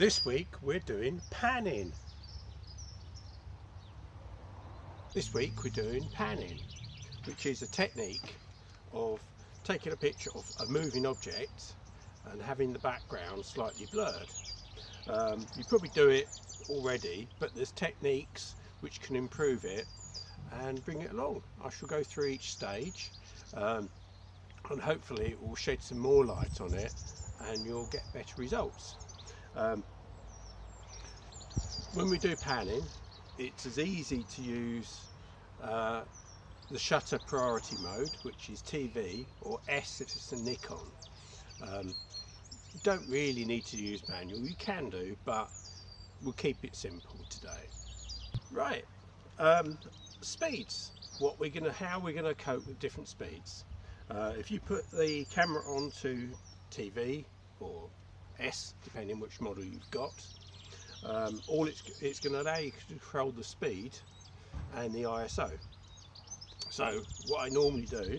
This week we're doing panning. Which is a technique of taking a picture of a moving object and having the background slightly blurred. You probably do it already, but there's techniques which can improve it and bring it along. I shall go through each stage and hopefully it will shed some more light on it and you'll get better results. When we do panning, it's as easy to use the shutter priority mode, which is TV, or S if it's a Nikon. You don't really need to use manual, you can do, but we'll keep it simple today. Right, speeds. How we're gonna cope with different speeds. If you put the camera onto TV or S, depending which model you've got, it's going to allow you to control the speed and the ISO. So what I normally do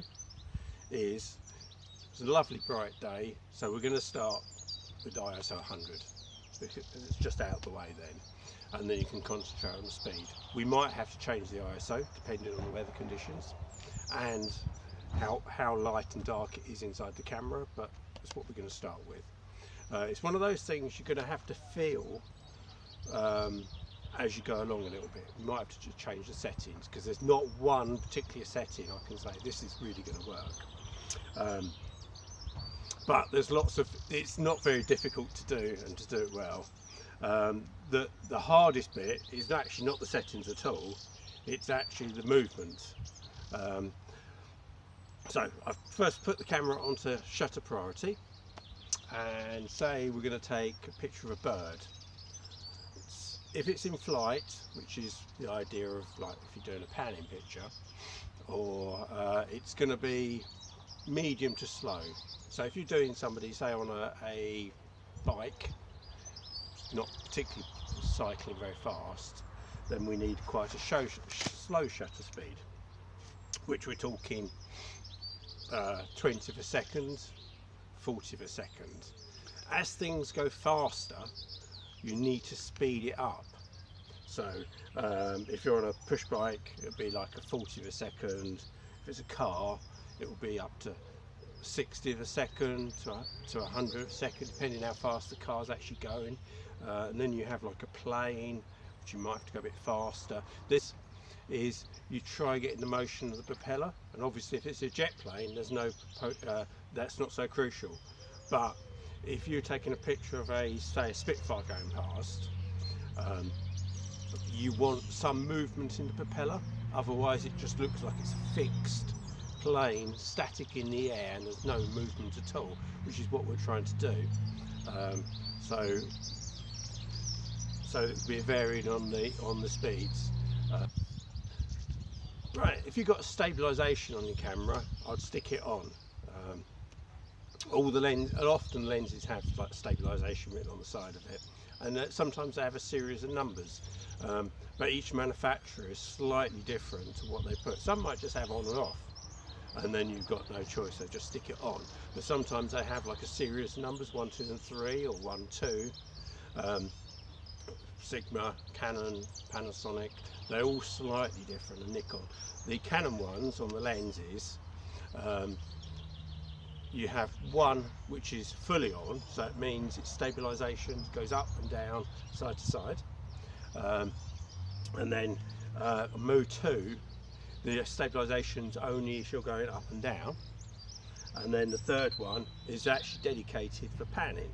is, it's a lovely bright day, so we're going to start with ISO 100 because it's just out of the way then, and then you can concentrate on the speed. We might have to change the ISO depending on the weather conditions and how light and dark it is inside the camera, but that's what we're going to start with. It's one of those things you're going to have to feel as you go along a little bit. You might have to just change the settings because there's not one particular setting I can say this is really going to work. But there's lots of, it's not very difficult to do and to do it well. The hardest bit is actually not the settings at all, it's actually the movement. So I've first put the camera onto shutter priority and say we're going to take a picture of a bird. If it's in flight, which is the idea of like if you're doing a panning picture, or it's going to be medium to slow. So if you're doing somebody say on a bike, not particularly cycling very fast, then we need quite a slow shutter speed, which we're talking 20 of a second, 40 of a second. As things go faster, you need to speed it up. So if you're on a push bike, it'll be like a 40 of a second. If it's a car, it will be up to 60 of a second to 100 of a second, depending how fast the car's actually going. And then you have like a plane, which you might have to go a bit faster. This is, you try getting the motion of the propeller, and obviously if it's a jet plane, there's no that's not so crucial. But if you're taking a picture of say a Spitfire going past, you want some movement in the propeller, otherwise it just looks like it's a fixed plane, static in the air, and there's no movement at all, which is what we're trying to do. So we're varying on the speeds. Right, if you've got stabilisation on your camera, I'd stick it on. All the often lenses have like stabilisation written on the side of it, and sometimes they have a series of numbers, but each manufacturer is slightly different to what they put. Some might just have on and off, and then you've got no choice, so just stick it on. But sometimes they have like a series of numbers, 1, 2 and 3, or 1, 2. Sigma, Canon, Panasonic, they're all slightly different than Nikon. The Canon ones on the lenses, you have one which is fully on, so it means its stabilisation goes up and down, side to side. And then mode 2, the stabilisation's only if you're going up and down. And then the third one is actually dedicated for panning.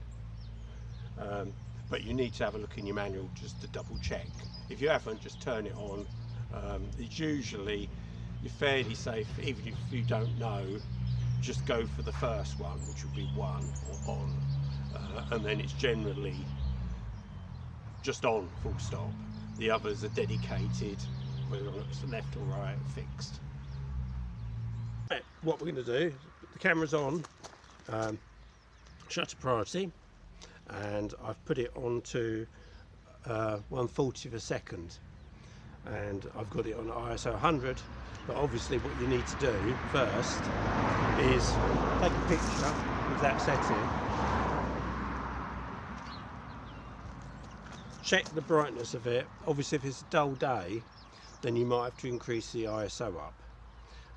But you need to have a look in your manual just to double check. If you haven't, just turn it on. It's usually, you're fairly safe, even if you don't know, just go for the first one, which would be 1 or on, and then it's generally just on, full stop. The others are dedicated, whether it's left or right, fixed. Right, what we're going to do, the camera's on, shutter priority, and I've put it onto 1/40 of a second, and I've got it on ISO 100. But obviously what you need to do first is take a picture with that setting check the brightness of it. Obviously if it's a dull day, then you might have to increase the ISO up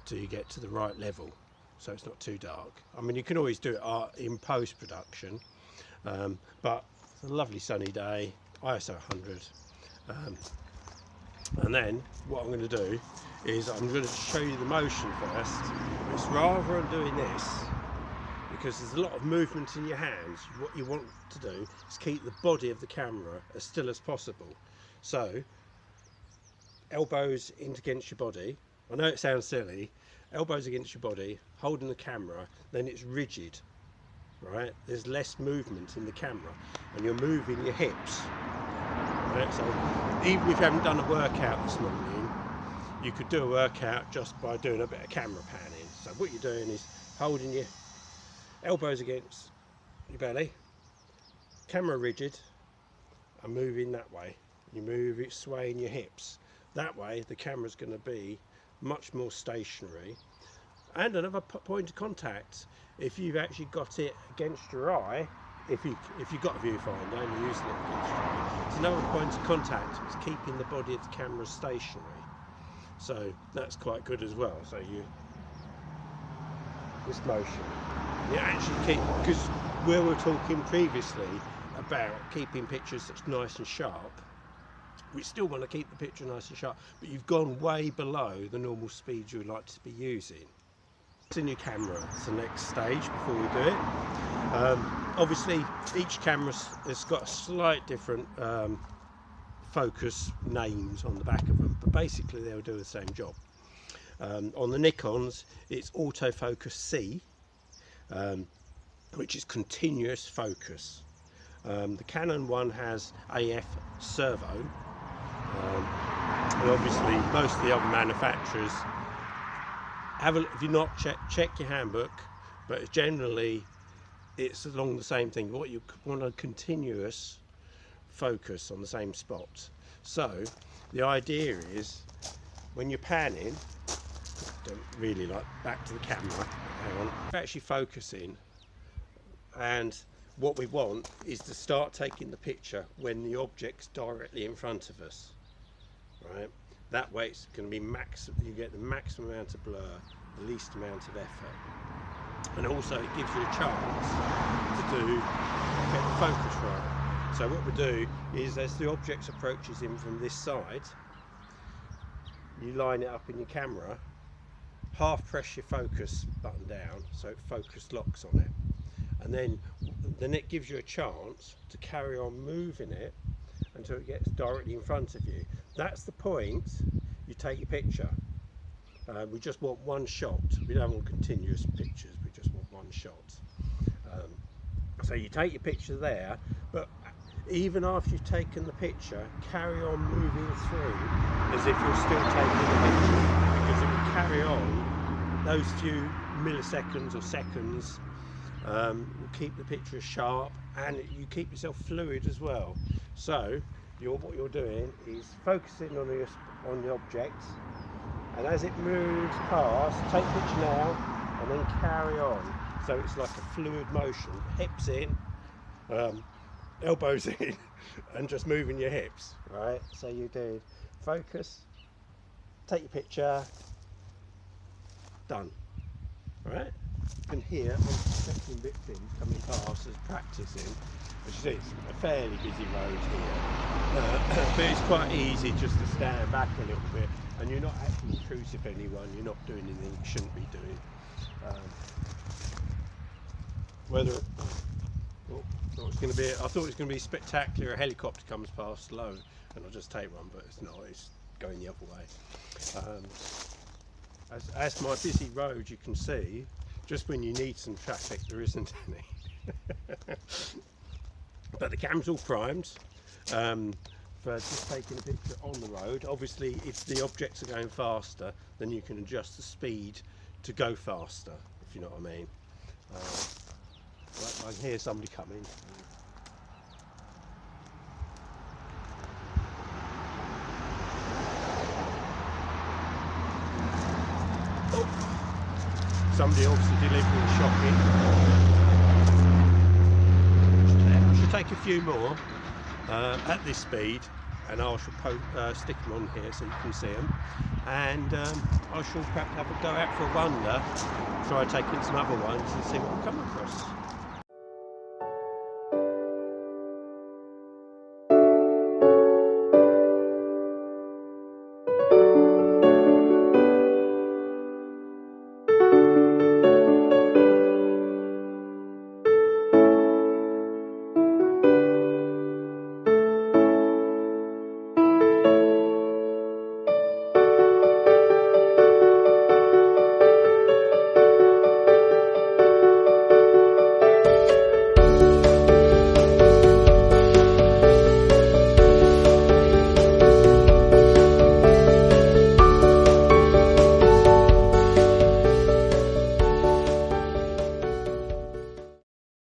till you get to the right level, so it's not too dark. I mean, you can always do it in post-production, but it's a lovely sunny day, ISO 100. And then what I'm going to do is I'm going to show you the motion first. It's rather than doing this, because there's a lot of movement in your hands, what you want to do is keep the body of the camera as still as possible. So elbows in against your body. I know it sounds silly, elbows against your body, holding the camera, then it's rigid, right? There's less movement in the camera and you're moving your hips, right? So even if you haven't done a workout this morning, you could do a workout just by doing a bit of camera panning. So what you're doing is holding your elbows against your belly, camera rigid, and moving that way. You move it, swaying your hips. That way the camera's going to be much more stationary. And another point of contact, if you've actually got it against your eye, if you've got a viewfinder and you're using it against your eye, it's another point of contact. It's keeping the body of the camera stationary. So that's quite good as well. So this motion, you actually keep, because we were talking previously about keeping pictures that's nice and sharp. We still want to keep the picture nice and sharp, but you've gone way below the normal speed you would like to be using. It's in your camera, it's the next stage before we do it. Obviously each camera has got a slight different focus names on the back of them, but basically they'll do the same job. On the Nikons it's autofocus C, which is continuous focus. The Canon one has AF servo, and obviously most of the other manufacturers have if you're not check your handbook, but generally it's along the same thing. What you want a continuous focus on the same spot. So the idea is when you're panning, don't really like back to the camera, hang on, we're actually focusing, and what we want is to start taking the picture when the object's directly in front of us, right? That way it's going to be you get the maximum amount of blur, the least amount of effort, and also it gives you a chance to get the focus right. So what we do is, as the object approaches in from this side, you line it up in your camera, half press your focus button down so it focus locks on it, and then it gives you a chance to carry on moving it until it gets directly in front of you. That's the point you take your picture. We just want one shot. We don't want continuous pictures, we just want one shot. So you take your picture there, but even after you've taken the picture, carry on moving through as if you're still taking the picture, because it will carry on those few milliseconds or seconds. Will keep the picture sharp, and you keep yourself fluid as well. So what you're doing is focusing on the object, and as it moves past, take picture now and then carry on. So it's like a fluid motion, hips in, elbows in, and just moving your hips, right? So you do focus, take your picture, done, right? You can hear I'm setting bits in coming past as practicing. As you see, it's a fairly busy road here, but it's quite easy just to stand back a little bit, and you're not actually intrusive anyone, you're not doing anything you shouldn't be doing. I thought it was going to be spectacular, a helicopter comes past low and I'll just take one, but it's not, it's going the other way. As my busy road, you can see, just when you need some traffic there isn't any. But the camera's all primed for just taking a picture on the road. Obviously if the objects are going faster, then you can adjust the speed to go faster, if you know what I mean. I can hear somebody coming. Somebody obviously delivering shopping. I should take a few more. at this speed, and I shall stick them on here so you can see them, and I shall perhaps have a go out for a wander, try taking some other ones and see what we come across.